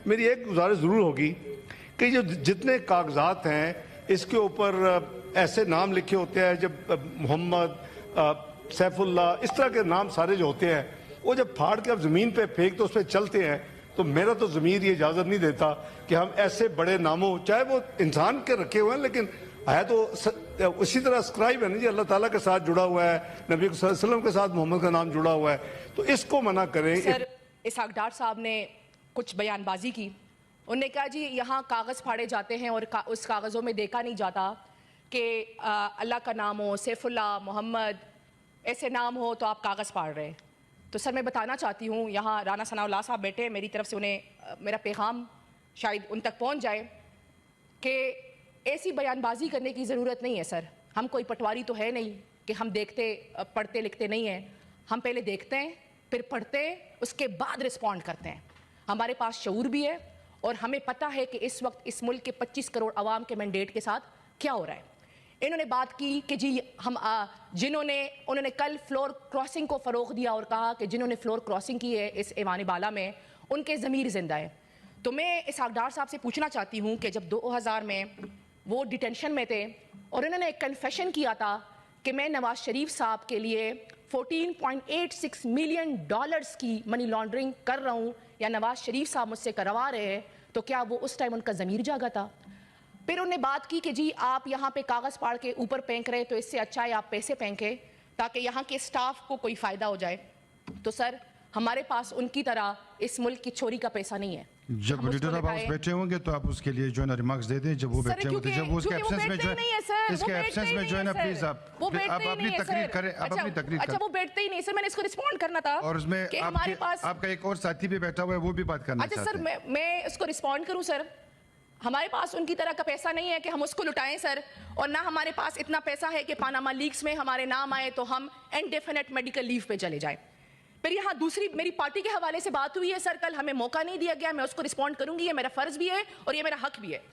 میری ایک گزارش ضرور ہوگی کہ جو جتنے کاغذات ہیں اس کے اوپر ایسے نام لکھے ہوتے ہیں، جب محمد، سیف اللہ، اس طرح کے نام سارے جو ہوتے ہیں، وہ جب پھاڑ کے اب زمین پہ پھینک تو اس پہ چلتے ہیں، تو میرا تو ضمیر یہ اجازت نہیں دیتا کہ ہم ایسے بڑے ناموں، چاہے وہ انسان کے رکھے ہوئے ہیں لیکن ہے تو اسی طرح اسکرائب ہے نا جی، اللہ تعالیٰ کے ساتھ جڑا ہوا ہے، نبی صلی اللہ علیہ وسلم کے ساتھ محمد کا نام جڑا ہوا ہے، تو اس کو منع کریں۔ سر اسحاق ڈار صاحب نے کچھ بیان بازی کی، انہوں نے کہا جی یہاں کاغذ پھاڑے جاتے ہیں اور اس کاغذوں میں دیکھا نہیں جاتا کہ اللہ کا نام ہو، سیف اللہ، محمد، ایسے نام ہو تو آپ کاغذ پھاڑ رہے ہیں۔ تو سر میں بتانا چاہتی ہوں، یہاں رانا ثناء اللہ صاحب بیٹھے ہیں، میری طرف سے انہیں میرا پیغام شاید ان تک پہنچ جائے کہ ایسی بیان بازی کرنے کی ضرورت نہیں ہے سر۔ ہم کوئی پٹواری تو ہے نہیں کہ ہم دیکھتے پڑھتے لکھتے نہیں ہیں، ہم پہلے دیکھتے ہیں پھر پڑھتے ہیں، اس کے بعد رسپونڈ کرتے ہیں۔ ہمارے پاس شعور بھی ہے اور ہمیں پتہ ہے کہ اس وقت اس ملک کے 25 کروڑ عوام کے مینڈیٹ کے ساتھ کیا ہو رہا ہے۔ انہوں نے بات کی کہ جی انہوں نے کل فلور کراسنگ کو فروغ دیا اور کہا کہ جنہوں نے فلور کراسنگ کی ہے اس ایوان بالا میں ان کے ضمیر زندہ ہے۔ تو میں اسحاق ڈار صاحب سے پوچھنا چاہتی ہوں کہ جب 2000 میں وہ ڈیٹینشن میں تھے اور انہوں نے ایک کنفیشن کیا تھا کہ میں نواز شریف صاحب کے لیے 14.86 ملین ڈالرز کی منی لانڈرنگ کر رہا ہوں یا نواز شریف صاحب مجھ سے کروا رہے ہیں، تو کیا وہ اس ٹائم ان کا ضمیر جاگا تھا؟ پھر انہوں نے بات کی کہ جی آپ یہاں پہ کاغذ پاڑ کے اوپر پھینک رہے تو اس سے اچھا ہے آپ پیسے پھینکیں تاکہ یہاں کے اسٹاف کو کوئی فائدہ ہو جائے۔ تو سر ہمارے پاس ان کی طرح اس ملک کی چوری کا پیسہ نہیں ہے۔ جب لیڈر آف ہاؤس بیٹھے ہوں گے تو آپ اس کے لیے جو ہے نا ریمارکس دے دیں، جب وہ بیٹھے ہوتے ہیں، جب وہ اس کے ایبسنس میں جو ہے، اس کے ایبسنس میں جو ہے نا پلیز آپ اپنی تقریر کریں، آپ اپنی تقریر کریں۔ اچھا وہ بیٹھتے ہی نہیں سر، میں نے اس کو رسپونڈ کرنا تھا اور اس میں آپ کا ایک اور ساتھی بھی بیٹھا ہوا ہے، وہ بھی بات کرنا چاہتے ہیں۔ اچھا سر میں اس کو رسپونڈ کروں سر؟ ہمارے پاس ان کی طرح کا پیسہ نہیں ہے کہ ہم اس کو لٹائیں سر، اور نہ ہمارے پاس اتنا پیسہ ہے کہ پاناما لیکس میں ہمارے نام آئے تو ہم انڈیفینٹ میڈیکل لیو پہ چلے جائیں۔ پھر یہاں دوسری میری پارٹی کے حوالے سے بات ہوئی ہے سر، کل ہمیں موقع نہیں دیا گیا، میں اس کو رسپونڈ کروں گی، یہ میرا فرض بھی ہے اور یہ میرا حق بھی ہے۔